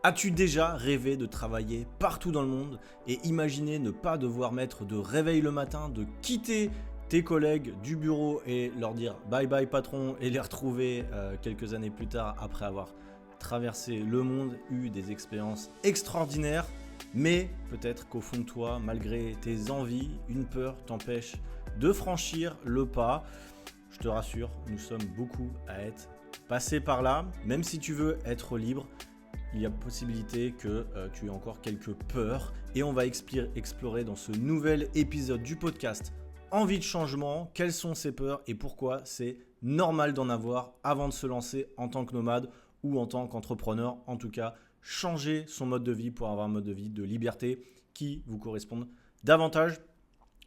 As-tu déjà rêvé de travailler partout dans le monde et imaginer ne pas devoir mettre de réveil le matin, de quitter tes collègues du bureau et leur dire bye bye patron et les retrouver quelques années plus tard après avoir traversé le monde, eu des expériences extraordinaires, mais peut-être qu'au fond de toi, malgré tes envies, une peur t'empêche de franchir le pas. Je te rassure, nous sommes beaucoup à être passés par là, même si tu veux être libre. Il y a possibilité que tu aies encore quelques peurs et on va explorer dans ce nouvel épisode du podcast Envie de changement, quelles sont ces peurs et pourquoi c'est normal d'en avoir avant de se lancer en tant que nomade ou en tant qu'entrepreneur. En tout cas, changer son mode de vie pour avoir un mode de vie de liberté qui vous corresponde davantage.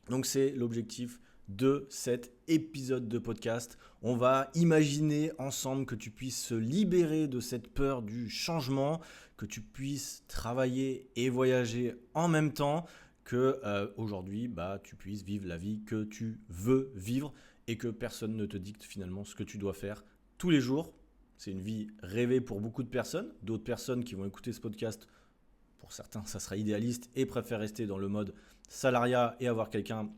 Donc c'est l'objectif de cet épisode de podcast. On va imaginer ensemble que tu puisses se libérer de cette peur du changement, que tu puisses travailler et voyager en même temps, que aujourd'hui tu puisses vivre la vie que tu veux vivre et que personne ne te dicte finalement ce que tu dois faire tous les jours. C'est une vie rêvée pour beaucoup de personnes. D'autres personnes qui vont écouter ce podcast, pour certains, ça sera idéaliste et préfèrent rester dans le mode salariat et avoir quelqu'un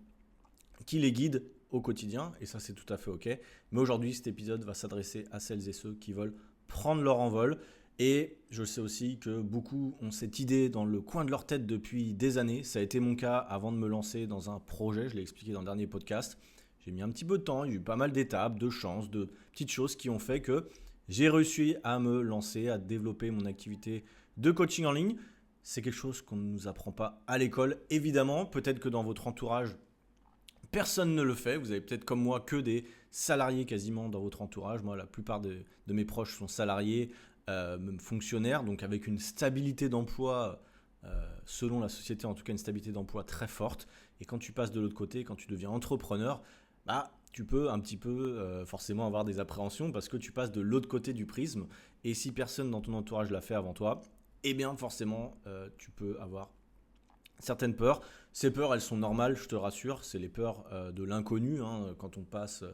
qui les guide au quotidien, et ça c'est tout à fait ok. Mais aujourd'hui, cet épisode va s'adresser à celles et ceux qui veulent prendre leur envol. Et je sais aussi que beaucoup ont cette idée dans le coin de leur tête depuis des années. Ça a été mon cas avant de me lancer dans un projet, je l'ai expliqué dans le dernier podcast. J'ai mis un petit peu de temps, il y a eu pas mal d'étapes, de chances, de petites choses qui ont fait que j'ai réussi à me lancer, à développer mon activité de coaching en ligne. C'est quelque chose qu'on ne nous apprend pas à l'école, évidemment. Peut-être que dans votre entourage, personne ne le fait. Vous avez peut-être comme moi que des salariés quasiment dans votre entourage. Moi, la plupart de mes proches sont salariés, même fonctionnaires, donc avec une stabilité d'emploi, selon la société en tout cas, une stabilité d'emploi très forte. Et quand tu passes de l'autre côté, quand tu deviens entrepreneur, tu peux un petit peu forcément avoir des appréhensions parce que tu passes de l'autre côté du prisme. Et si personne dans ton entourage l'a fait avant toi, eh bien forcément, tu peux avoir certaines peurs. Ces peurs, elles sont normales, je te rassure. C'est les peurs de l'inconnu. Quand on passe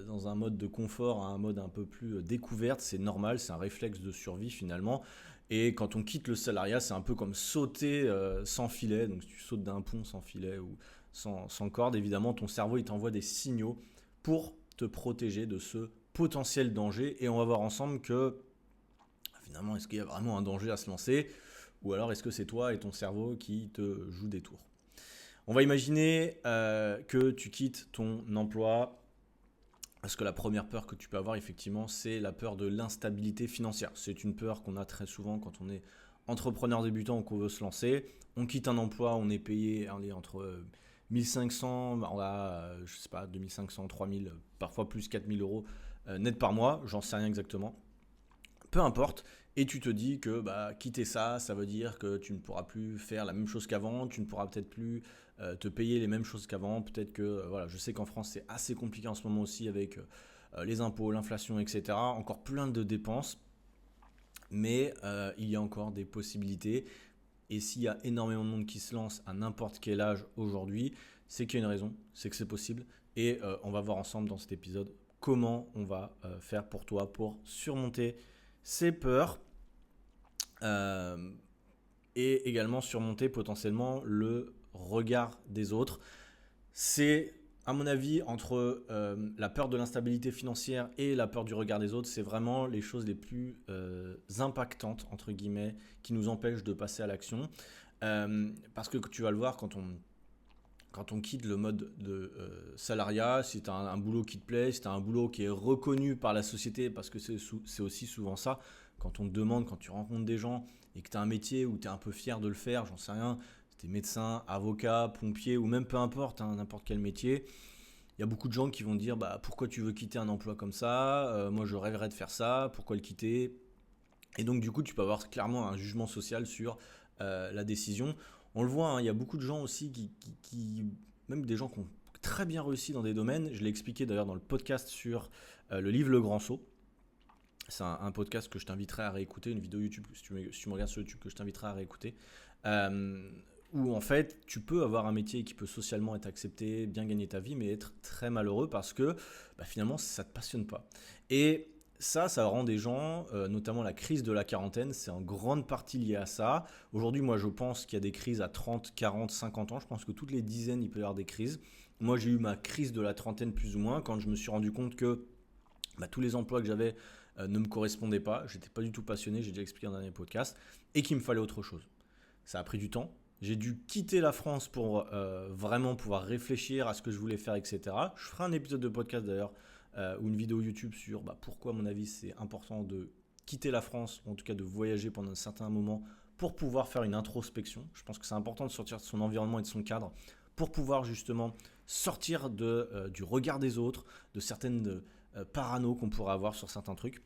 dans un mode de confort à un mode un peu plus découverte, c'est normal, c'est un réflexe de survie finalement. Et quand on quitte le salariat, c'est un peu comme sauter sans filet. Donc si tu sautes d'un pont sans filet ou sans corde, évidemment, ton cerveau il t'envoie des signaux pour te protéger de ce potentiel danger. Et on va voir ensemble que finalement, est-ce qu'il y a vraiment un danger à se lancer ? Ou alors est-ce que c'est toi et ton cerveau qui te jouent des tours ? On va imaginer que tu quittes ton emploi, parce que la première peur que tu peux avoir effectivement, c'est la peur de l'instabilité financière. C'est une peur qu'on a très souvent quand on est entrepreneur débutant ou qu'on veut se lancer. On quitte un emploi, on est payé entre 1500, je sais pas, 2500, 3000, parfois plus 4000 euros net par mois, j'en sais rien exactement. Peu importe, et tu te dis que quitter ça, ça veut dire que tu ne pourras plus faire la même chose qu'avant, tu ne pourras peut-être plus te payer les mêmes choses qu'avant, peut-être que, je sais qu'en France c'est assez compliqué en ce moment aussi avec les impôts, l'inflation, etc. Encore plein de dépenses, mais il y a encore des possibilités, et s'il y a énormément de monde qui se lance à n'importe quel âge aujourd'hui, c'est qu'il y a une raison, c'est que c'est possible, et on va voir ensemble dans cet épisode comment on va faire pour toi pour surmonter ces peurs et également surmonter potentiellement le regard des autres. C'est, à mon avis, entre la peur de l'instabilité financière et la peur du regard des autres, c'est vraiment les choses les plus impactantes, entre guillemets, qui nous empêchent de passer à l'action. Parce que tu vas le voir quand on quitte le mode de salariat, si tu as un boulot qui te plaît, si tu as un boulot qui est reconnu par la société, parce que c'est aussi souvent ça, quand on te demande, quand tu rencontres des gens et que tu as un métier où tu es un peu fier de le faire, j'en sais rien, si tu es médecin, avocat, pompier ou même peu importe, n'importe quel métier, il y a beaucoup de gens qui vont te dire pourquoi tu veux quitter un emploi comme ça, moi je rêverais de faire ça, pourquoi le quitter ? Et donc du coup tu peux avoir clairement un jugement social sur la décision. On le voit, il y a beaucoup de gens aussi qui même des gens qui ont très bien réussi dans des domaines. Je l'ai expliqué d'ailleurs dans le podcast sur le livre Le Grand Saut. C'est un podcast que je t'inviterai à réécouter, une vidéo YouTube, si tu me regardes sur YouTube, que je t'inviterai à réécouter. Où en fait, tu peux avoir un métier qui peut socialement être accepté, bien gagner ta vie, mais être très malheureux parce que finalement, ça ne te passionne pas. Et ça rend des gens, notamment la crise de la quarantaine, c'est en grande partie lié à ça. Aujourd'hui, moi, je pense qu'il y a des crises à 30, 40, 50 ans. Je pense que toutes les dizaines, il peut y avoir des crises. Moi, j'ai eu ma crise de la trentaine plus ou moins quand je me suis rendu compte que tous les emplois que j'avais ne me correspondaient pas. J'étais pas du tout passionné, j'ai déjà expliqué dans un dernier podcast, et qu'il me fallait autre chose. Ça a pris du temps. J'ai dû quitter la France pour vraiment pouvoir réfléchir à ce que je voulais faire, etc. Je ferai un épisode de podcast d'ailleurs ou une vidéo YouTube sur pourquoi, à mon avis, c'est important de quitter la France, ou en tout cas de voyager pendant un certain moment pour pouvoir faire une introspection. Je pense que c'est important de sortir de son environnement et de son cadre pour pouvoir justement sortir du regard des autres, de certaines parano qu'on pourrait avoir sur certains trucs.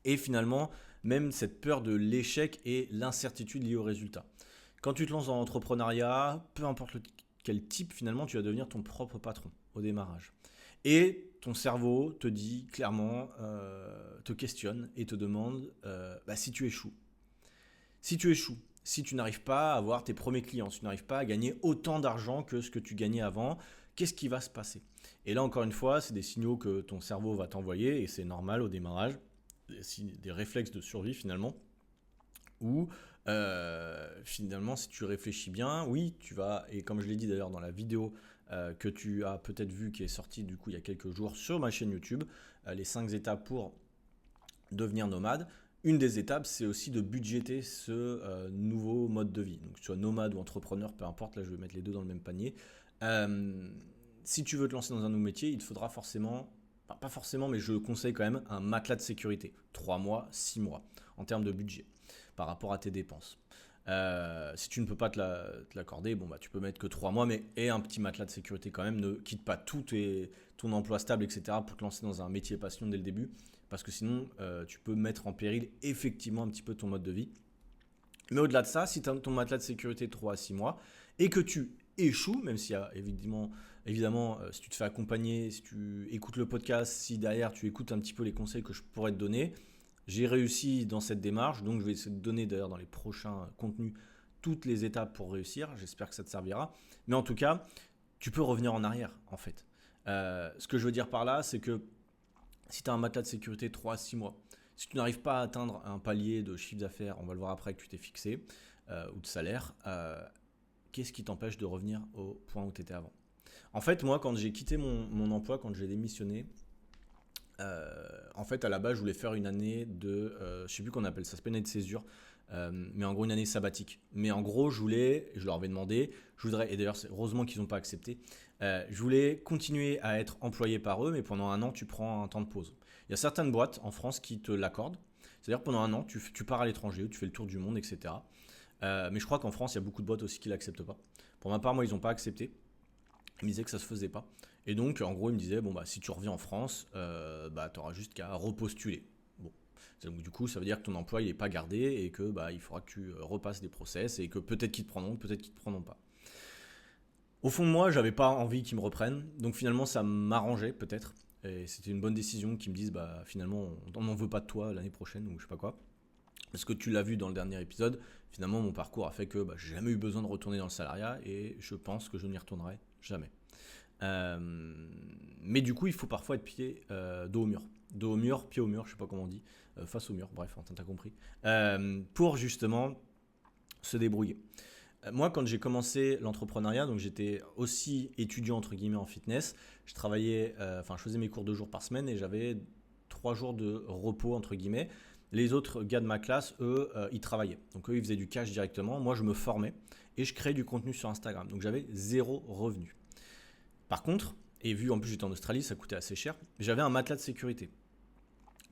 Et finalement, même cette peur de l'échec et l'incertitude liée au résultat. Quand tu te lances dans l'entrepreneuriat, peu importe quel type, finalement, tu vas devenir ton propre patron au démarrage. Et ton cerveau te dit clairement, te questionne et te demande si tu échoues. Si tu échoues, si tu n'arrives pas à avoir tes premiers clients, si tu n'arrives pas à gagner autant d'argent que ce que tu gagnais avant, qu'est-ce qui va se passer? Et là, encore une fois, c'est des signaux que ton cerveau va t'envoyer et c'est normal au démarrage, des réflexes de survie finalement, où finalement, si tu réfléchis bien, oui, tu vas, et comme je l'ai dit d'ailleurs dans la vidéo que tu as peut-être vue qui est sortie du coup il y a quelques jours sur ma chaîne YouTube, les 5 étapes pour devenir nomade. Une des étapes, c'est aussi de budgéter ce nouveau mode de vie. Donc, que tu sois nomade ou entrepreneur, peu importe, là je vais mettre les deux dans le même panier. Si tu veux te lancer dans un nouveau métier, il te faudra forcément, pas forcément, mais je conseille quand même un matelas de sécurité. 3 mois, 6 mois en termes de budget par rapport à tes dépenses. Si tu ne peux pas te l'accorder, tu peux mettre que 3 mois, mais et un petit matelas de sécurité quand même. Ne quitte pas tout ton emploi stable, etc. pour te lancer dans un métier passion dès le début. Parce que sinon, tu peux mettre en péril effectivement un petit peu ton mode de vie. Mais au-delà de ça, si tu as ton matelas de sécurité de 3 à 6 mois et que tu échoues, même s'il y a évidemment si tu te fais accompagner, si tu écoutes le podcast, si derrière tu écoutes un petit peu les conseils que je pourrais te donner, j'ai réussi dans cette démarche, donc je vais essayer de donner d'ailleurs dans les prochains contenus toutes les étapes pour réussir. J'espère que ça te servira. Mais en tout cas, tu peux revenir en arrière en fait. Ce que je veux dire par là, c'est que si tu as un matelas de sécurité 3 à 6 mois, si tu n'arrives pas à atteindre un palier de chiffre d'affaires, on va le voir après que tu t'es fixé, ou de salaire, qu'est-ce qui t'empêche de revenir au point où tu étais avant? En fait, moi, quand j'ai quitté mon emploi, quand j'ai démissionné, en fait, à la base, je voulais faire une année de, je sais plus qu'on appelle ça, c'est pas une année de césure, mais en gros une année sabbatique. Mais en gros, je leur avais demandé, je voudrais, et d'ailleurs, c'est heureusement qu'ils n'ont pas accepté, je voulais continuer à être employé par eux, mais pendant un an, tu prends un temps de pause. Il y a certaines boîtes en France qui te l'accordent, c'est-à-dire pendant un an, tu pars à l'étranger, tu fais le tour du monde, etc. Mais je crois qu'en France, il y a beaucoup de boîtes aussi qui l'acceptent pas. Pour ma part, moi, ils n'ont pas accepté. Ils me disaient que ça se faisait pas. Et donc, en gros, ils me disaient, si tu reviens en France, tu auras juste qu'à repostuler. Bon. Donc, du coup, ça veut dire que ton emploi, il n'est pas gardé et que il faudra que tu repasses des process et que peut-être qu'ils te prendront, peut-être qu'ils te prendront pas. Au fond de moi, j'avais pas envie qu'ils me reprennent. Donc, finalement, ça m'arrangeait peut-être. Et c'était une bonne décision qu'ils me disent, finalement, on n'en veut pas de toi l'année prochaine ou je sais pas quoi. Parce que tu l'as vu dans le dernier épisode, finalement, mon parcours a fait que j'ai jamais eu besoin de retourner dans le salariat et je pense que je n'y retournerai jamais. Mais du coup, il faut parfois être dos au mur. Dos au mur, pied au mur, je sais pas comment on dit, face au mur, bref, t'as compris. Pour justement se débrouiller. Moi, quand j'ai commencé l'entrepreneuriat, donc j'étais aussi étudiant entre guillemets en fitness. Je travaillais, je faisais mes cours 2 jours par semaine et j'avais 3 jours de repos entre guillemets. Les autres gars de ma classe, eux, ils travaillaient. Donc eux, ils faisaient du cash directement. Moi, je me formais et je créais du contenu sur Instagram. Donc j'avais 0 revenu. Par contre, et vu en plus j'étais en Australie, ça coûtait assez cher, j'avais un matelas de sécurité.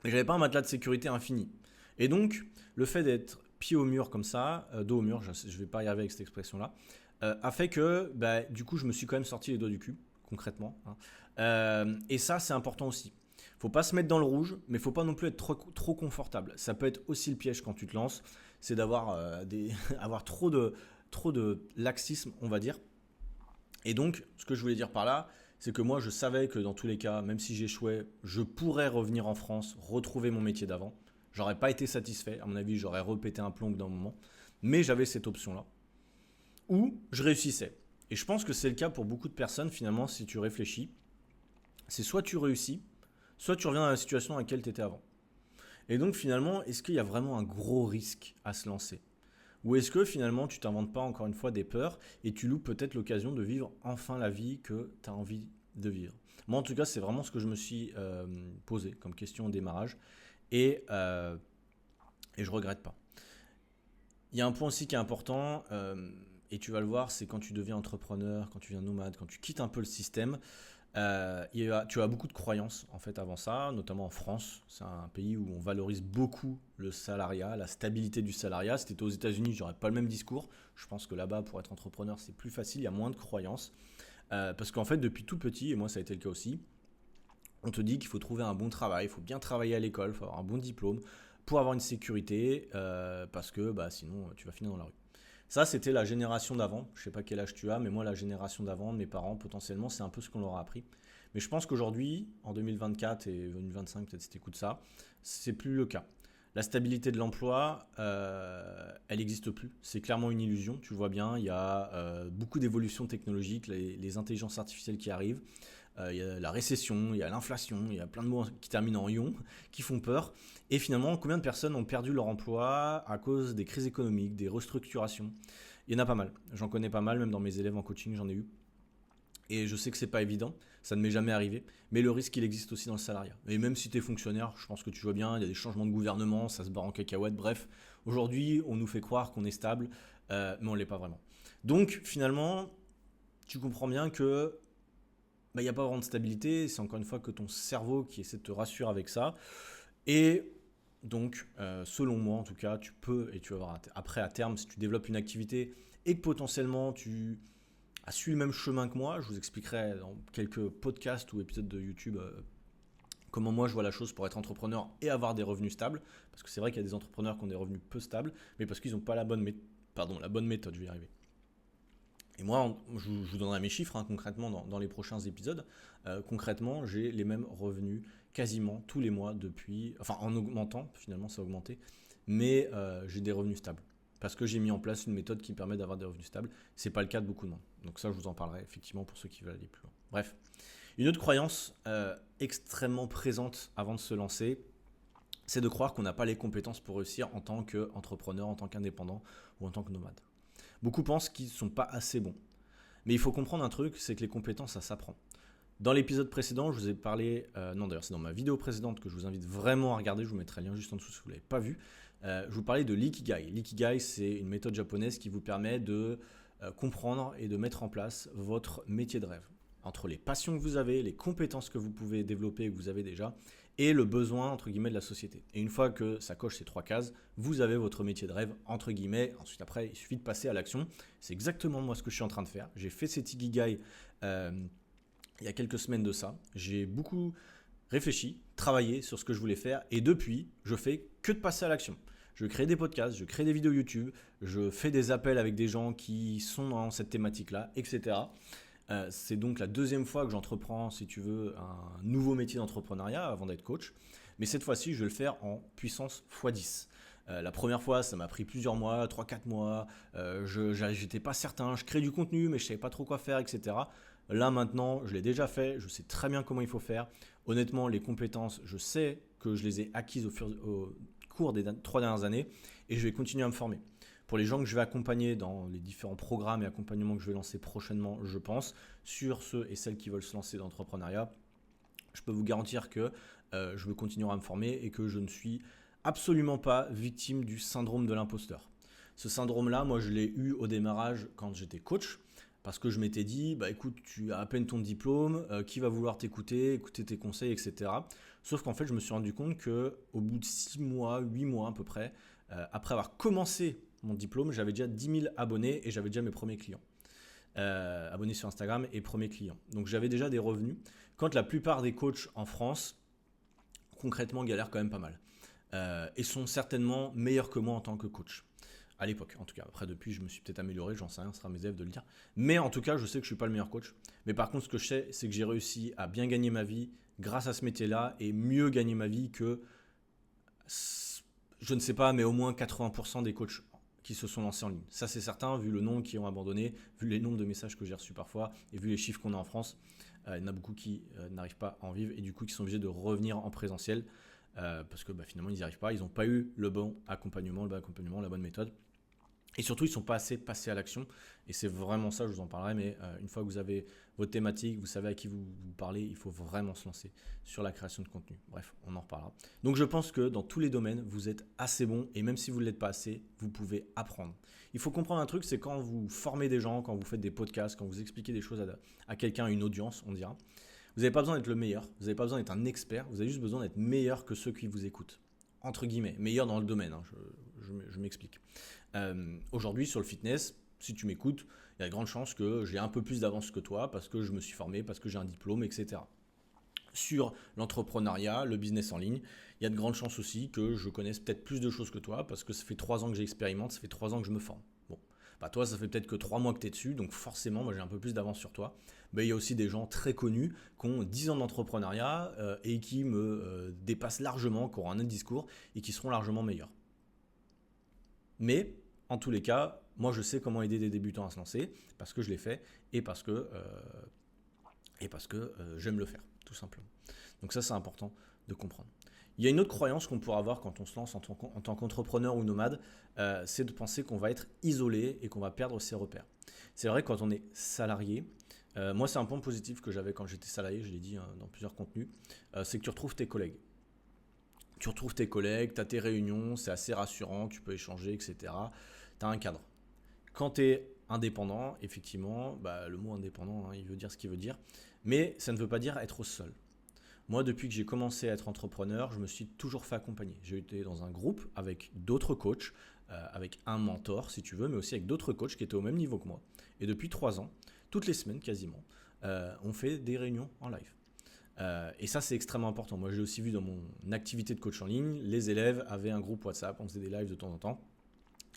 Mais j'avais pas un matelas de sécurité infini. Et donc, le fait d'être pied au mur comme ça, dos au mur, je vais pas y arriver avec cette expression-là, a fait que du coup je me suis quand même sorti les doigts du cul, concrètement. Et ça, c'est important aussi. Faut pas se mettre dans le rouge, mais faut pas non plus être trop confortable. Ça peut être aussi le piège quand tu te lances, c'est d'avoir avoir trop de laxisme, on va dire. Et donc, ce que je voulais dire par là, c'est que moi, je savais que dans tous les cas, même si j'échouais, je pourrais revenir en France, retrouver mon métier d'avant. J'aurais pas été satisfait, à mon avis, j'aurais repété un plomb au bout d'un moment. Mais j'avais cette option-là, où je réussissais. Et je pense que c'est le cas pour beaucoup de personnes, finalement, si tu réfléchis. C'est soit tu réussis, soit tu reviens à la situation à laquelle tu étais avant. Et donc finalement, est-ce qu'il y a vraiment un gros risque à se lancer? Ou est-ce que finalement tu t'inventes pas encore une fois des peurs et tu loupes peut-être l'occasion de vivre enfin la vie que tu as envie de vivre? Moi en tout cas, c'est vraiment ce que je me suis posé comme question au démarrage et je regrette pas. Il y a un point aussi qui est important, et tu vas le voir, c'est quand tu deviens entrepreneur, quand tu deviens nomade, quand tu quittes un peu le système, tu as beaucoup de croyances en fait avant ça, notamment en France. C'est un pays où on valorise beaucoup le salariat, la stabilité du salariat. Si tu étais aux États-Unis, j'aurais pas le même discours. Je pense que là-bas, pour être entrepreneur, c'est plus facile, il y a moins de croyances. Parce qu'en fait, depuis tout petit, et moi ça a été le cas aussi, on te dit qu'il faut trouver un bon travail, il faut bien travailler à l'école, il faut avoir un bon diplôme pour avoir une sécurité, parce que sinon tu vas finir dans la rue. Ça, c'était la génération d'avant. Je sais pas quel âge tu as, mais moi, la génération d'avant, mes parents, potentiellement, c'est un peu ce qu'on leur a appris. Mais je pense qu'aujourd'hui, en 2024 et 2025, peut-être si tu écoutes ça, c'est plus le cas. La stabilité de l'emploi, elle n'existe plus. C'est clairement une illusion. Tu le vois bien, il y a beaucoup d'évolutions technologiques, les intelligences artificielles qui arrivent. Il y a la récession, il y a l'inflation, il y a plein de mots qui terminent en ion, qui font peur. Et finalement, combien de personnes ont perdu leur emploi à cause des crises économiques, des restructurations? Il y en a pas mal. J'en connais pas mal, même dans mes élèves en coaching, j'en ai eu. Et je sais que c'est pas évident, ça ne m'est jamais arrivé, mais le risque il existe aussi dans le salariat. Et même si tu es fonctionnaire, je pense que tu vois bien, il y a des changements de gouvernement, ça se barre en cacahuète, bref. Aujourd'hui, on nous fait croire qu'on est stable, mais on ne l'est pas vraiment. Donc finalement, tu comprends bien que il n'y a pas vraiment de stabilité, c'est encore une fois que ton cerveau qui essaie de te rassurer avec ça. Et donc, selon moi en tout cas, tu peux, et tu vas voir après à terme, si tu développes une activité et que potentiellement tu as suivi le même chemin que moi, je vous expliquerai dans quelques podcasts ou épisodes de YouTube comment moi je vois la chose pour être entrepreneur et avoir des revenus stables. Parce que c'est vrai qu'il y a des entrepreneurs qui ont des revenus peu stables, mais parce qu'ils n'ont pas la bonne méthode, je vais y arriver. Et moi, je vous donnerai mes chiffres concrètement dans les prochains épisodes. Concrètement, j'ai les mêmes revenus quasiment tous les mois depuis, enfin en augmentant, finalement ça a augmenté, mais j'ai des revenus stables. Parce que j'ai mis en place une méthode qui permet d'avoir des revenus stables. Ce n'est pas le cas de beaucoup de monde. Donc ça, je vous en parlerai effectivement pour ceux qui veulent aller plus loin. Bref, une autre croyance extrêmement présente avant de se lancer, c'est de croire qu'on n'a pas les compétences pour réussir en tant qu'entrepreneur, en tant qu'indépendant ou en tant que nomade. Beaucoup pensent qu'ils ne sont pas assez bons. Mais il faut comprendre un truc, c'est que les compétences, ça s'apprend. Dans l'épisode précédent, je vous ai parlé, non d'ailleurs c'est dans ma vidéo précédente que je vous invite vraiment à regarder, je vous mettrai le lien juste en dessous si vous ne l'avez pas vu, je vous parlais de l'ikigai. L'ikigai, c'est une méthode japonaise qui vous permet de comprendre et de mettre en place votre métier de rêve. Entre les passions que vous avez, les compétences que vous pouvez développer et que vous avez déjà, et le besoin, entre guillemets, de la société. Et une fois que ça coche ces 3 cases, vous avez votre métier de rêve, entre guillemets. Ensuite, après, il suffit de passer à l'action. C'est exactement moi ce que je suis en train de faire. J'ai fait cet ikigai il y a quelques semaines de ça. J'ai beaucoup réfléchi, travaillé sur ce que je voulais faire. Et depuis, je fais que de passer à l'action. Je crée des podcasts, je crée des vidéos YouTube, je fais des appels avec des gens qui sont dans cette thématique-là, etc. C'est donc la deuxième fois que j'entreprends, si tu veux, un nouveau métier d'entrepreneuriat avant d'être coach. Mais cette fois-ci, je vais le faire en puissance x10. La première fois, ça m'a pris plusieurs mois, 3-4 mois. Je n'étais pas certain, je crée du contenu, mais je ne savais pas trop quoi faire, etc. Là, maintenant, je l'ai déjà fait, je sais très bien comment il faut faire. Honnêtement, les compétences, je sais que je les ai acquises au cours des 3 dernières années et je vais continuer à me former. Pour les gens que je vais accompagner dans les différents programmes et accompagnements que je vais lancer prochainement, je pense, sur ceux et celles qui veulent se lancer dans l'entrepreneuriat, je peux vous garantir que je vais continuer à me former et que je ne suis absolument pas victime du syndrome de l'imposteur. Ce syndrome-là, moi, je l'ai eu au démarrage quand j'étais coach, parce que je m'étais dit, écoute, tu as à peine ton diplôme, qui va vouloir t'écouter, écouter tes conseils, etc. Sauf qu'en fait, je me suis rendu compte qu'au bout de 6 mois, 8 mois à peu près, après avoir commencé mon diplôme, j'avais déjà 10 000 abonnés et j'avais déjà mes premiers clients. Abonnés sur Instagram et premiers clients. Donc j'avais déjà des revenus. Quand la plupart des coachs en France, concrètement, galèrent quand même pas mal. Et sont certainement meilleurs que moi en tant que coach. À l'époque, en tout cas. Après, depuis, je me suis peut-être amélioré, j'en sais rien, ce sera mes élèves de le dire. Mais en tout cas, je sais que je ne suis pas le meilleur coach. Mais par contre, ce que je sais, c'est que j'ai réussi à bien gagner ma vie grâce à ce métier-là et mieux gagner ma vie que, je ne sais pas, mais au moins 80% des coachs qui se sont lancés en ligne. Ça, c'est certain, vu le nombre qui ont abandonné, vu les nombres de messages que j'ai reçus parfois et vu les chiffres qu'on a en France. Il y en a beaucoup qui n'arrivent pas à en vivre et du coup qui sont obligés de revenir en présentiel parce que finalement ils n'y arrivent pas, ils n'ont pas eu le bon accompagnement, la bonne méthode. Et surtout, ils ne sont pas assez passés à l'action. Et c'est vraiment ça, je vous en parlerai. Mais une fois que vous avez votre thématique, vous savez à qui vous parlez, il faut vraiment se lancer sur la création de contenu. Bref, on en reparlera. Donc je pense que dans tous les domaines, vous êtes assez bon. Et même si vous ne l'êtes pas assez, vous pouvez apprendre. Il faut comprendre un truc, c'est quand vous formez des gens, quand vous faites des podcasts, quand vous expliquez des choses à quelqu'un, à une audience, on dira. Vous n'avez pas besoin d'être le meilleur. Vous n'avez pas besoin d'être un expert. Vous avez juste besoin d'être meilleur que ceux qui vous écoutent. Entre guillemets, meilleur dans le domaine. Je m'explique. Aujourd'hui sur le fitness, si tu m'écoutes, il y a de grandes chances que j'ai un peu plus d'avance que toi parce que je me suis formé, parce que j'ai un diplôme, etc. Sur l'entrepreneuriat, le business en ligne, il y a de grandes chances aussi que je connaisse peut-être plus de choses que toi parce que ça fait 3 ans que j'expérimente, ça fait 3 ans que je me forme. Bon, toi ça fait peut-être que 3 mois que tu es dessus, donc forcément moi j'ai un peu plus d'avance sur toi. Mais il y a aussi des gens très connus qui ont 10 ans d'entrepreneuriat et qui me dépassent largement, qui auront un autre discours et qui seront largement meilleurs. Mais en tous les cas, moi je sais comment aider des débutants à se lancer parce que je l'ai fait et parce que j'aime le faire, tout simplement. Donc ça, c'est important de comprendre. Il y a une autre croyance qu'on pourra avoir quand on se lance en tant qu'entrepreneur ou nomade, c'est de penser qu'on va être isolé et qu'on va perdre ses repères. C'est vrai que quand on est salarié, moi c'est un point positif que j'avais quand j'étais salarié, je l'ai dit dans plusieurs contenus, c'est que tu retrouves tes collègues. Tu retrouves tes collègues, tu as tes réunions, c'est assez rassurant, tu peux échanger, etc. Tu as un cadre. Quand tu es indépendant, effectivement, le mot indépendant, il veut dire ce qu'il veut dire, mais ça ne veut pas dire être seul. Moi, depuis que j'ai commencé à être entrepreneur, je me suis toujours fait accompagner. J'ai été dans un groupe avec d'autres coachs, avec un mentor, si tu veux, mais aussi avec d'autres coachs qui étaient au même niveau que moi. Et depuis 3 ans, toutes les semaines quasiment, on fait des réunions en live. Et ça, c'est extrêmement important. Moi, j'ai aussi vu dans mon activité de coach en ligne, les élèves avaient un groupe WhatsApp, on faisait des lives de temps en temps.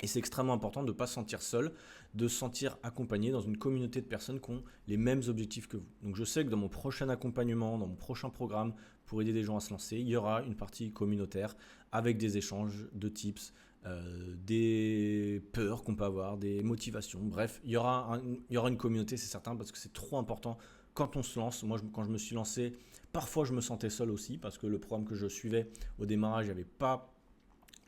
Et c'est extrêmement important de ne pas se sentir seul, de se sentir accompagné dans une communauté de personnes qui ont les mêmes objectifs que vous. Donc je sais que dans mon prochain accompagnement, dans mon prochain programme pour aider des gens à se lancer, il y aura une partie communautaire avec des échanges de tips, des peurs qu'on peut avoir, des motivations. Bref, il y aura une communauté, c'est certain, parce que c'est trop important quand on se lance. Moi, quand je me suis lancé, parfois je me sentais seul aussi parce que le programme que je suivais au démarrage, il n'y avait pas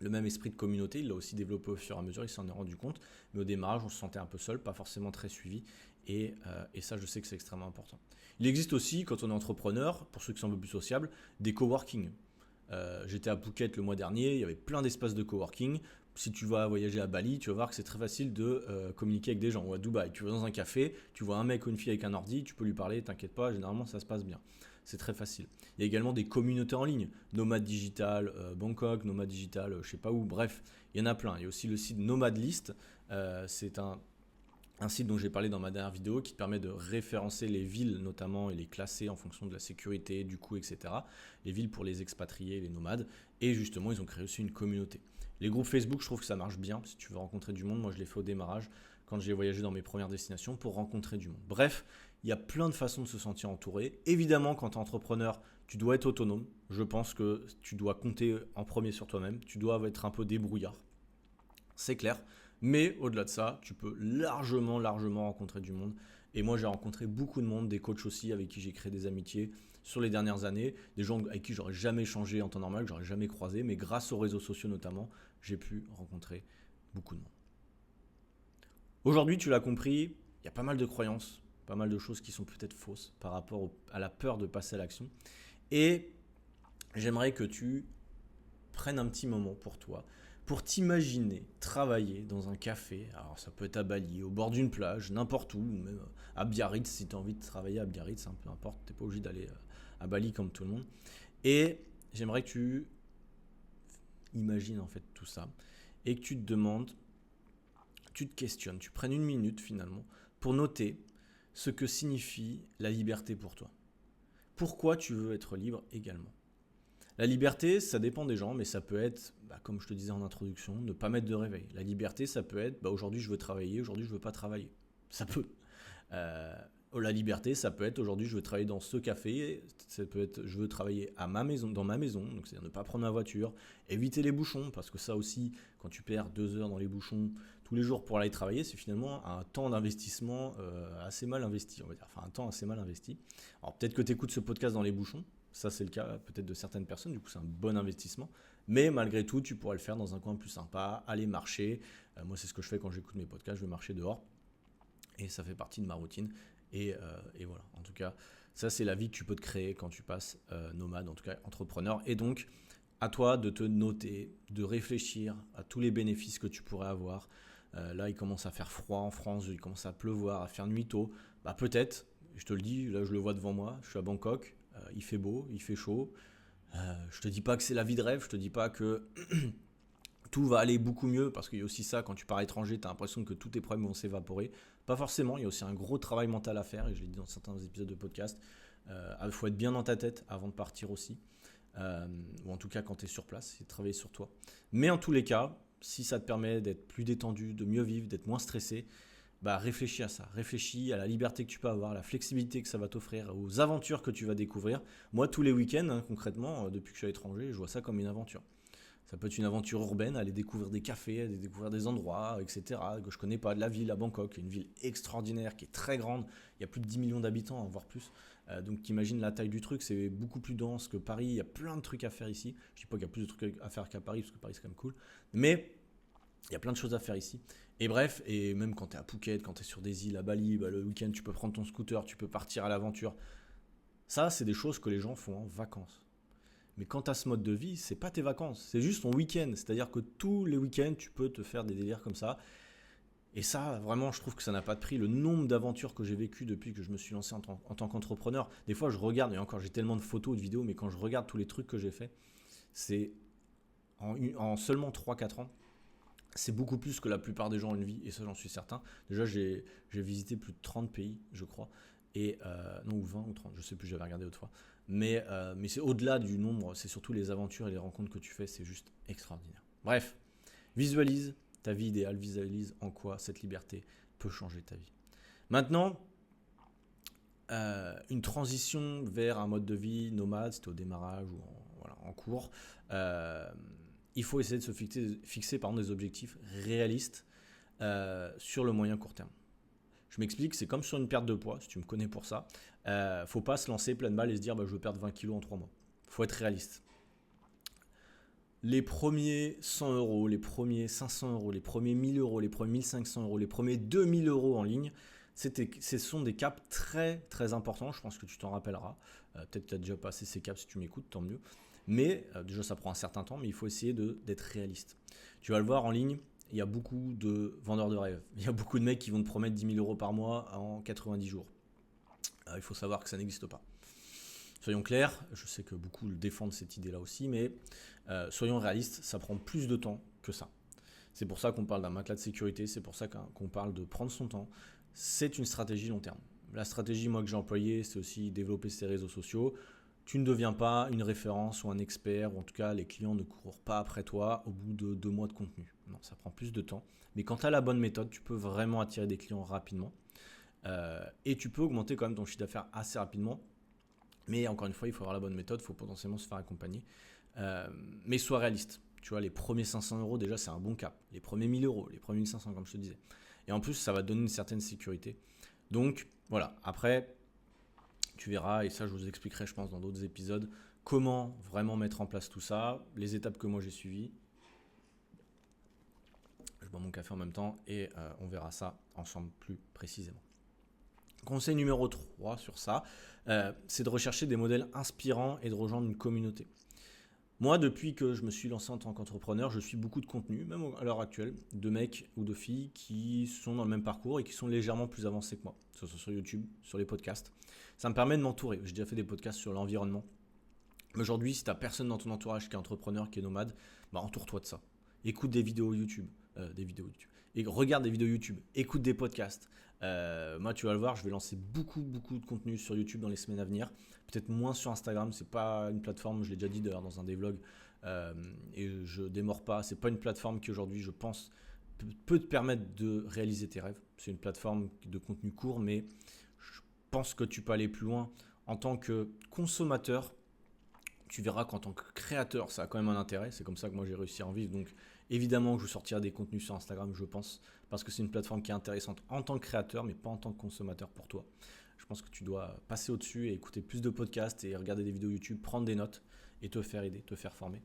le même esprit de communauté, il l'a aussi développé au fur et à mesure, il s'en est rendu compte. Mais au démarrage, on se sentait un peu seul, pas forcément très suivi. Et ça, je sais que c'est extrêmement important. Il existe aussi, quand on est entrepreneur, pour ceux qui sont un peu plus sociables, des coworking. J'étais à Phuket le mois dernier, il y avait plein d'espaces de coworking. Si tu vas voyager à Bali, tu vas voir que c'est très facile de communiquer avec des gens. Ou à Dubaï, tu vas dans un café, tu vois un mec ou une fille avec un ordi, tu peux lui parler, t'inquiète pas, généralement ça se passe bien. C'est très facile. Il y a également des communautés en ligne, Nomad Digital Bangkok, Nomad Digital je sais pas où, bref, il y en a plein. Il y a aussi le site Nomad List, c'est un site dont j'ai parlé dans ma dernière vidéo qui te permet de référencer les villes notamment et les classer en fonction de la sécurité, du coût, etc. Les villes pour les expatriés, les nomades. Et justement, ils ont créé aussi une communauté. Les groupes Facebook, je trouve que ça marche bien si tu veux rencontrer du monde. Moi, je l'ai fait au démarrage quand j'ai voyagé dans mes premières destinations pour rencontrer du monde. Bref, il y a plein de façons de se sentir entouré. Évidemment, quand tu es entrepreneur, tu dois être autonome. Je pense que tu dois compter en premier sur toi-même. Tu dois être un peu débrouillard. C'est clair. Mais au-delà de ça, tu peux largement rencontrer du monde. Et moi, j'ai rencontré beaucoup de monde, des coachs aussi avec qui j'ai créé des amitiés sur les dernières années, des gens avec qui j'aurais jamais échangé en temps normal, que j'aurais jamais croisé, mais grâce aux réseaux sociaux notamment, j'ai pu rencontrer beaucoup de monde. Aujourd'hui, tu l'as compris, il y a pas mal de croyances, pas mal de choses qui sont peut-être fausses par rapport à la peur de passer à l'action. Et j'aimerais que tu prennes un petit moment pour toi, pour t'imaginer travailler dans un café. Alors ça peut être à Bali, au bord d'une plage, n'importe où, même à Biarritz si tu as envie de travailler à Biarritz, peu importe, tu n'es pas obligé d'aller à Bali comme tout le monde. Et j'aimerais que tu imagines en fait tout ça et que tu te demandes, tu te questionnes, tu prennes une minute finalement pour noter ce que signifie la liberté pour toi. Pourquoi tu veux être libre également? La liberté, ça dépend des gens, mais ça peut être, comme je te disais en introduction, ne pas mettre de réveil. La liberté, ça peut être, aujourd'hui je veux travailler, aujourd'hui je veux pas travailler. Ça peut. La liberté, ça peut être, aujourd'hui je veux travailler dans ce café, ça peut être, je veux travailler à ma maison, dans ma maison, donc c'est-à-dire ne pas prendre ma voiture, éviter les bouchons, parce que ça aussi, quand tu perds 2 heures dans les bouchons, tous les jours pour aller travailler, c'est finalement un temps d'investissement assez mal investi, on va dire. Enfin, un temps assez mal investi. Alors peut-être que tu écoutes ce podcast dans les bouchons, ça c'est le cas peut-être de certaines personnes, du coup c'est un bon investissement. Mais malgré tout, tu pourrais le faire dans un coin plus sympa, aller marcher. Moi c'est ce que je fais quand j'écoute mes podcasts, je vais marcher dehors. Et ça fait partie de ma routine. Et voilà, en tout cas, ça c'est la vie que tu peux te créer quand tu passes nomade, en tout cas entrepreneur. Et donc, à toi de te noter, de réfléchir à tous les bénéfices que tu pourrais avoir. Là, il commence à faire froid en France, il commence à pleuvoir, à faire nuit tôt. Bah peut-être, je te le dis, là je le vois devant moi, je suis à Bangkok, il fait beau, il fait chaud. Je te dis pas que c'est la vie de rêve, je te dis pas que tout va aller beaucoup mieux, parce qu'il y a aussi ça, quand tu pars à l'étranger, tu as l'impression que tous tes problèmes vont s'évaporer. Pas forcément, il y a aussi un gros travail mental à faire, et je l'ai dit dans certains épisodes de podcast. Il faut être bien dans ta tête avant de partir aussi. Ou en tout cas quand tu es sur place, c'est travailler sur toi. Mais en tous les cas, si ça te permet d'être plus détendu, de mieux vivre, d'être moins stressé, bah réfléchis à ça, réfléchis à la liberté que tu peux avoir, à la flexibilité que ça va t'offrir, aux aventures que tu vas découvrir. Moi, tous les week-ends, concrètement, depuis que je suis à l'étranger, je vois ça comme une aventure. Ça peut être une aventure urbaine, aller découvrir des cafés, aller découvrir des endroits, etc. que je connais pas, de la ville à Bangkok, une ville extraordinaire qui est très grande. Il y a plus de 10 millions d'habitants, voire plus. Donc t'imagines la taille du truc, c'est beaucoup plus dense que Paris. Il y a plein de trucs à faire ici. Je dis pas qu'il y a plus de trucs à faire qu'à Paris, parce que Paris c'est quand même cool. Mais il y a plein de choses à faire ici. Et bref, et même quand tu es à Phuket, quand tu es sur des îles à Bali, bah, le week-end tu peux prendre ton scooter, tu peux partir à l'aventure. Ça, c'est des choses que les gens font en vacances. Mais quand tu as ce mode de vie, c'est pas tes vacances, c'est juste ton week-end. C'est-à-dire que tous les week-ends, tu peux te faire des délires comme ça. Et ça, vraiment, je trouve que ça n'a pas de prix. Le nombre d'aventures que j'ai vécues depuis que je me suis lancé en tant qu'entrepreneur, des fois je regarde, et encore j'ai tellement de photos, de vidéos, mais quand je regarde tous les trucs que j'ai fait, c'est en seulement 3-4 ans, c'est beaucoup plus que la plupart des gens ont une vie, et ça j'en suis certain. Déjà, j'ai visité plus de 30 pays, je crois, et non, ou 20 ou 30, je sais plus, j'avais regardé autrefois. Mais c'est au-delà du nombre, c'est surtout les aventures et les rencontres que tu fais, c'est juste extraordinaire. Bref, visualise ta vie idéale, visualise en quoi cette liberté peut changer ta vie. Maintenant, une transition vers un mode de vie nomade, c'était au démarrage ou en cours. Il faut essayer de se fixer des objectifs réalistes sur le moyen court terme. Je m'explique, c'est comme sur une perte de poids, si tu me connais pour ça. Faut pas se lancer pleine balle et se dire je veux perdre 20 kilos en 3 mois. Faut être réaliste. Les premiers 100 euros, les premiers 500 euros, les premiers 1000 euros, les premiers 1500 euros, les premiers 2000 euros en ligne, ce sont des caps très très importants. Je pense que tu t'en rappelleras. Peut-être que tu as déjà passé ces caps si tu m'écoutes, tant mieux. Mais déjà ça prend un certain temps, mais il faut essayer d'être réaliste. Tu vas le voir en ligne, il y a beaucoup de vendeurs de rêves. Il y a beaucoup de mecs qui vont te promettre 10 000 euros par mois en 90 jours. Il faut savoir que ça n'existe pas. Soyons clairs, je sais que beaucoup défendent cette idée-là aussi, mais soyons réalistes, ça prend plus de temps que ça. C'est pour ça qu'on parle d'un matelas de sécurité, c'est pour ça qu'on parle de prendre son temps. C'est une stratégie long terme. La stratégie, moi, que j'ai employée, c'est aussi développer ses réseaux sociaux. Tu ne deviens pas une référence ou un expert, ou en tout cas, les clients ne courent pas après toi au bout de 2 mois de contenu. Non, ça prend plus de temps. Mais quand tu as la bonne méthode, tu peux vraiment attirer des clients rapidement. Et tu peux augmenter quand même ton chiffre d'affaires assez rapidement. Mais encore une fois, il faut avoir la bonne méthode, il faut potentiellement se faire accompagner. Mais sois réaliste. Tu vois, les premiers 500 euros, déjà, c'est un bon cap. Les premiers 1000 euros, les premiers 1500, comme je te disais. Et en plus, ça va te donner une certaine sécurité. Donc, voilà. Après, tu verras, et ça, je vous expliquerai, je pense, dans d'autres épisodes, comment vraiment mettre en place tout ça, les étapes que moi j'ai suivies. Je bois mon café en même temps et on verra ça ensemble plus précisément. Conseil numéro 3 sur ça, c'est de rechercher des modèles inspirants et de rejoindre une communauté. Moi, depuis que je me suis lancé en tant qu'entrepreneur, je suis beaucoup de contenu, même à l'heure actuelle, de mecs ou de filles qui sont dans le même parcours et qui sont légèrement plus avancés que moi, que ce soit sur YouTube, sur les podcasts. Ça me permet de m'entourer. J'ai déjà fait des podcasts sur l'environnement. Aujourd'hui, si tu n'as personne dans ton entourage qui est entrepreneur, qui est nomade, bah entoure-toi de ça. Écoute des vidéos YouTube, et regarde des vidéos YouTube, écoute des podcasts. Moi, tu vas le voir, je vais lancer beaucoup de contenu sur YouTube dans les semaines à venir. Peut-être moins sur Instagram, c'est pas une plateforme, je l'ai déjà dit d'ailleurs dans un des vlogs, et je démords pas. C'est pas une plateforme qui aujourd'hui, je pense, peut te permettre de réaliser tes rêves. C'est une plateforme de contenu court, mais je pense que tu peux aller plus loin en tant que consommateur. Tu verras qu'en tant que créateur, ça a quand même un intérêt. C'est comme ça que moi j'ai réussi à en vivre. Donc Évidemment que je sortirai des contenus sur Instagram, je pense, parce que c'est une plateforme qui est intéressante en tant que créateur, mais pas en tant que consommateur pour toi. Je pense que tu dois passer au-dessus et écouter plus de podcasts et regarder des vidéos YouTube, prendre des notes et te faire aider, te former,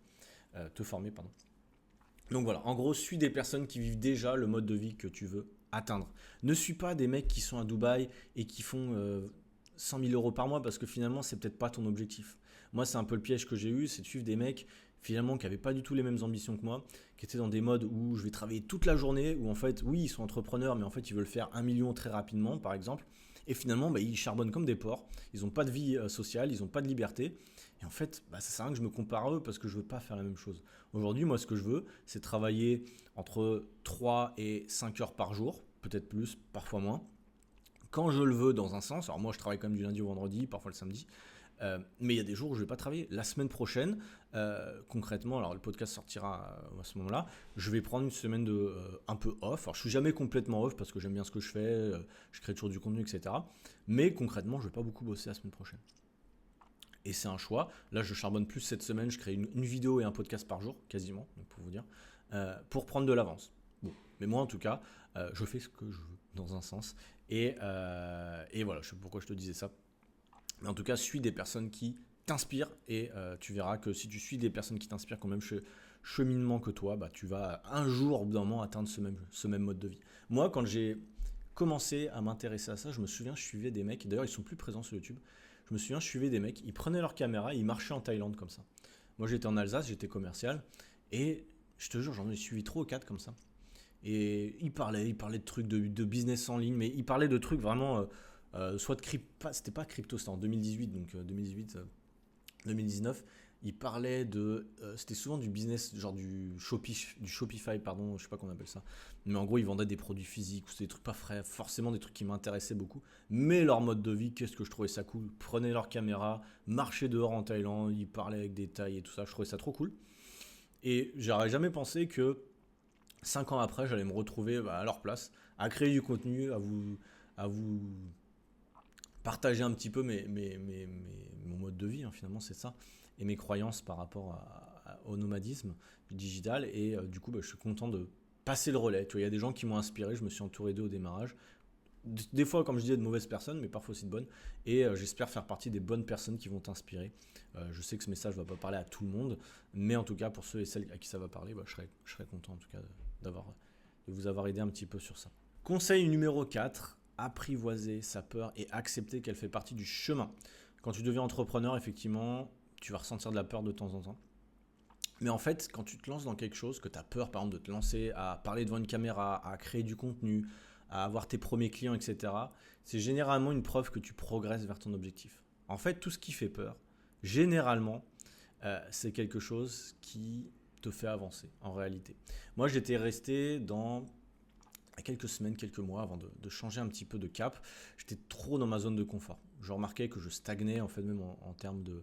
pardon. Donc voilà, en gros, suis des personnes qui vivent déjà le mode de vie que tu veux atteindre. Ne suis pas des mecs qui sont à Dubaï et qui font 100 000 euros par mois parce que finalement, c'est peut-être pas ton objectif. Moi, c'est un peu le piège que j'ai eu, c'est de suivre des mecs finalement qui n'avaient pas du tout les mêmes ambitions que moi, qui étaient dans des modes où je vais travailler toute la journée, où en fait, oui, ils sont entrepreneurs, mais en fait, ils veulent faire 1 million très rapidement, par exemple. Et finalement, ils charbonnent comme des porcs, ils n'ont pas de vie sociale, ils n'ont pas de liberté. Et en fait, ça sert à rien que je me compare à eux parce que je veux pas faire la même chose. Aujourd'hui, moi, ce que je veux, c'est travailler entre 3 et 5 heures par jour, peut-être plus, parfois moins, quand je le veux dans un sens. Alors moi, je travaille quand même du lundi au vendredi, parfois le samedi. Mais il y a des jours où je ne vais pas travailler. La semaine prochaine, concrètement, alors le podcast sortira à ce moment-là, je vais prendre une semaine un peu off. Alors je suis jamais complètement off parce que j'aime bien ce que je fais, je crée toujours du contenu, etc. Mais concrètement, je ne vais pas beaucoup bosser la semaine prochaine. Et c'est un choix. Là, je charbonne plus cette semaine, je crée une vidéo et un podcast par jour, quasiment, donc pour vous dire, pour prendre de l'avance. Bon. Mais moi, en tout cas, je fais ce que je veux, dans un sens. Et voilà, je sais pas pourquoi je te disais ça. Mais en tout cas, suis des personnes qui t'inspirent et tu verras que si tu suis des personnes qui t'inspirent quand même cheminement que toi, tu vas un jour, au bout d'un moment, atteindre ce même mode de vie. Moi, quand j'ai commencé à m'intéresser à ça, je me souviens, je suivais des mecs, d'ailleurs ils sont plus présents sur YouTube, je me souviens, je suivais des mecs, ils prenaient leur caméra et ils marchaient en Thaïlande comme ça. Moi j'étais en Alsace, j'étais commercial, et je te jure, j'en ai suivi 3 ou 4 comme ça. Et ils parlaient de trucs de business en ligne, mais ils parlaient de trucs vraiment, soit de crypto, c'était pas crypto, c'était en 2018, donc 2018, 2019. Ils parlaient c'était souvent du business, genre du Shopify, pardon, je sais pas comment on appelle ça. Mais en gros, ils vendaient des produits physiques, ou c'était des trucs pas frais, forcément des trucs qui m'intéressaient beaucoup. Mais leur mode de vie, qu'est-ce que je trouvais ça cool. Prenaient leur caméra, marchaient dehors en Thaïlande, ils parlaient avec des Thaïs et tout ça, je trouvais ça trop cool. Et j'aurais jamais pensé que 5 ans après, j'allais me retrouver à leur place, à créer du contenu, à vous partager un petit peu mon mode de vie, hein, finalement, c'est ça, et mes croyances par rapport au nomadisme digital. Et du coup, je suis content de passer le relais. Tu vois, il y a des gens qui m'ont inspiré, je me suis entouré d'eux au démarrage. Des fois, comme je disais, de mauvaises personnes, mais parfois aussi de bonnes. Et j'espère faire partie des bonnes personnes qui vont t'inspirer. Je sais que ce message ne va pas parler à tout le monde, mais en tout cas, pour ceux et celles à qui ça va parler, je serais content en tout cas de vous avoir aidé un petit peu sur ça. Conseil numéro 4, apprivoiser sa peur et accepter qu'elle fait partie du chemin. Quand tu deviens entrepreneur, effectivement, tu vas ressentir de la peur de temps en temps. Mais en fait, quand tu te lances dans quelque chose, que tu as peur par exemple de te lancer à parler devant une caméra, à créer du contenu, à avoir tes premiers clients, etc., c'est généralement une preuve que tu progresses vers ton objectif. En fait, tout ce qui fait peur, généralement, c'est quelque chose qui te fait avancer en réalité. Moi, j'étais resté dans quelques semaines, quelques mois avant de changer un petit peu de cap. J'étais trop dans ma zone de confort. Je remarquais que je stagnais en fait même en termes de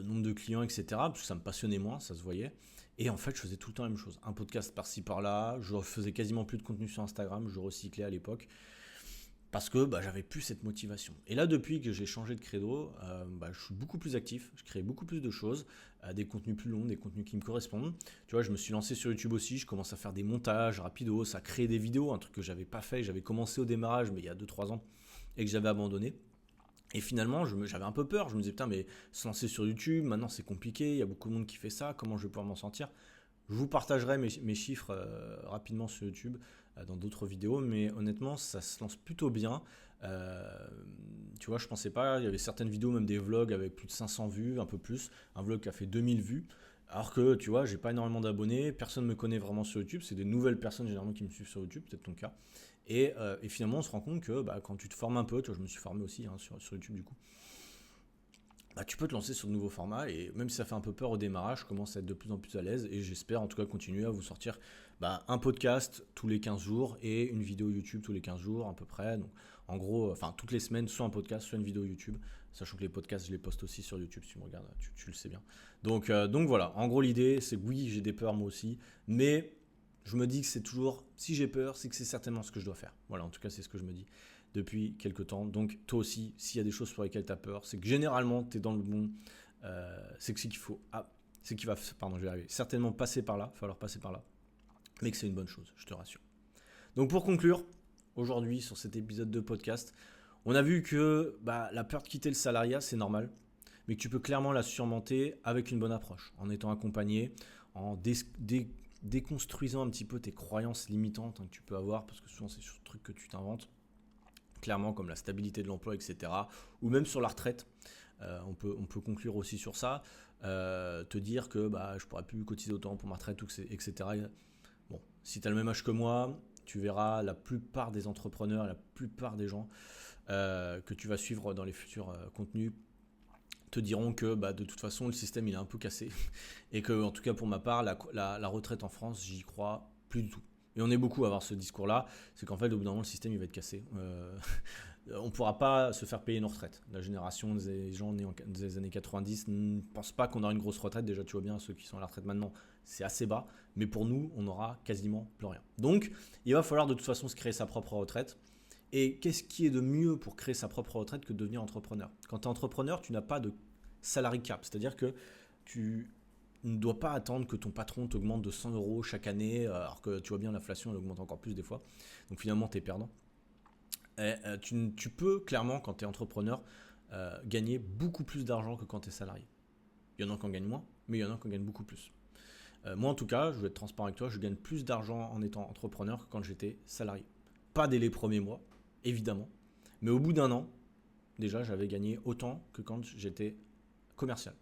nombre de clients, etc. Parce que ça me passionnait moins, ça se voyait. Et en fait, je faisais tout le temps la même chose. Un podcast par-ci par-là. Je faisais quasiment plus de contenu sur Instagram. Je recyclais à l'époque. Parce que j'avais plus cette motivation. Et là, depuis que j'ai changé de credo, je suis beaucoup plus actif, je crée beaucoup plus de choses, des contenus plus longs, des contenus qui me correspondent. Tu vois, je me suis lancé sur YouTube aussi, je commence à faire des montages rapidos, à créer des vidéos, un truc que j'avais pas fait, j'avais commencé au démarrage, mais il y a 2-3 ans, et que j'avais abandonné. Et finalement, j'avais un peu peur, je me disais, putain, mais se lancer sur YouTube, maintenant c'est compliqué, il y a beaucoup de monde qui fait ça, comment je vais pouvoir m'en sortir ? Je vous partagerai mes chiffres rapidement sur YouTube dans d'autres vidéos, mais honnêtement, ça se lance plutôt bien. Tu vois, je pensais pas, il y avait certaines vidéos, même des vlogs avec plus de 500 vues, un peu plus, un vlog qui a fait 2000 vues, alors que, tu vois, j'ai pas énormément d'abonnés, personne ne me connaît vraiment sur YouTube, c'est des nouvelles personnes généralement qui me suivent sur YouTube, peut-être ton cas. Et finalement, on se rend compte que quand tu te formes un peu, tu vois, je me suis formé aussi sur YouTube du coup, tu peux te lancer sur de nouveaux formats, et même si ça fait un peu peur au démarrage, je commence à être de plus en plus à l'aise et j'espère en tout cas continuer à vous sortir un podcast tous les 15 jours et une vidéo YouTube tous les 15 jours à peu près. Donc en gros, toutes les semaines, soit un podcast, soit une vidéo YouTube, sachant que les podcasts, je les poste aussi sur YouTube, si tu me regardes, tu le sais bien. Donc voilà, en gros l'idée, c'est que oui, j'ai des peurs moi aussi, mais je me dis que c'est toujours, si j'ai peur, c'est que c'est certainement ce que je dois faire. Voilà, en tout cas, c'est ce que je me dis depuis quelques temps. Donc toi aussi, s'il y a des choses pour lesquelles tu as peur, c'est que généralement tu es dans le bon, c'est qu'il faut, je vais arriver, certainement passer par là, il va falloir passer par là. mais que c'est une bonne chose, je te rassure. Donc pour conclure, aujourd'hui sur cet épisode de podcast, on a vu que la peur de quitter le salariat, c'est normal, mais que tu peux clairement la surmonter avec une bonne approche, en étant accompagné, en déconstruisant un petit peu tes croyances limitantes que tu peux avoir, parce que souvent c'est sur des trucs que tu t'inventes, clairement comme la stabilité de l'emploi, etc. Ou même sur la retraite, on peut conclure aussi sur ça, te dire que je ne pourrais plus cotiser autant pour ma retraite, etc. Bon, si tu as le même âge que moi, tu verras la plupart des entrepreneurs, la plupart des gens que tu vas suivre dans les futurs contenus te diront que de toute façon le système il est un peu cassé et que en tout cas pour ma part la retraite en France j'y crois plus du tout. Et on est beaucoup à avoir ce discours là, c'est qu'en fait au bout d'un moment le système il va être cassé. On ne pourra pas se faire payer une retraite. La génération des gens nés des années 90 ne pense pas qu'on aura une grosse retraite. Déjà tu vois bien ceux qui sont à la retraite maintenant c'est assez bas, mais pour nous on n'aura quasiment plus rien. Donc il va falloir de toute façon se créer sa propre retraite. Et qu'est-ce qui est de mieux pour créer sa propre retraite que de devenir entrepreneur ? Quand tu es entrepreneur, tu n'as pas de salary cap, c'est-à-dire que tu ne dois pas attendre que ton patron t'augmente de 100 € chaque année, alors que tu vois bien l'inflation elle augmente encore plus des fois, donc finalement tu es perdant. Et, tu peux clairement quand tu es entrepreneur gagner beaucoup plus d'argent que quand tu es salarié. Il y en a qui en gagnent moins, mais il y en a qui en gagnent beaucoup plus. Moi en tout cas, je vais être transparent avec toi, je gagne plus d'argent en étant entrepreneur que quand j'étais salarié. Pas dès les premiers mois, évidemment, mais au bout d'un an, déjà j'avais gagné autant que quand j'étais commercial.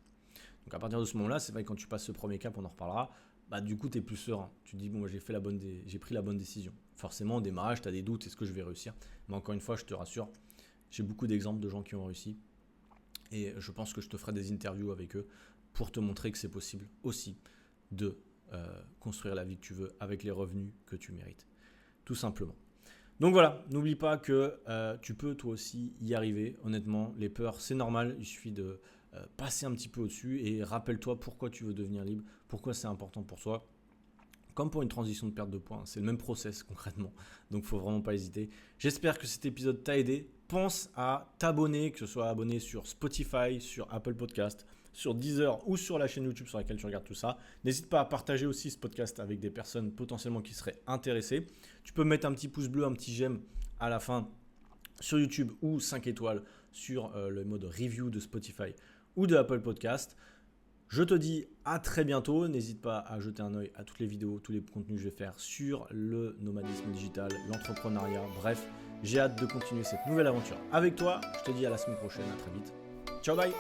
Donc à partir de ce moment-là, c'est vrai que quand tu passes ce premier cap, on en reparlera, du coup tu es plus serein. Tu te dis j'ai pris la bonne décision. Forcément au démarrage, tu as des doutes, est-ce que je vais réussir ? Mais encore une fois, je te rassure, j'ai beaucoup d'exemples de gens qui ont réussi et je pense que je te ferai des interviews avec eux pour te montrer que c'est possible aussi de construire la vie que tu veux avec les revenus que tu mérites. Tout simplement. Donc voilà, n'oublie pas que tu peux toi aussi y arriver. Honnêtement, les peurs, c'est normal. Il suffit de passer un petit peu au-dessus et rappelle-toi pourquoi tu veux devenir libre, pourquoi c'est important pour toi. Comme pour une transition de perte de poids, c'est le même process concrètement. Donc il ne faut vraiment pas hésiter. J'espère que cet épisode t'a aidé. Pense à t'abonner, que ce soit abonné sur Spotify, sur Apple Podcast, sur Deezer ou sur la chaîne YouTube sur laquelle tu regardes tout ça. N'hésite pas à partager aussi ce podcast avec des personnes potentiellement qui seraient intéressées. Tu peux mettre un petit pouce bleu, un petit j'aime à la fin sur YouTube ou 5 étoiles sur le mode review de Spotify ou de Apple Podcast. Je te dis à très bientôt. N'hésite pas à jeter un œil à toutes les vidéos, tous les contenus que je vais faire sur le nomadisme digital, l'entrepreneuriat. Bref, j'ai hâte de continuer cette nouvelle aventure avec toi. Je te dis à la semaine prochaine. À très vite. Ciao, bye.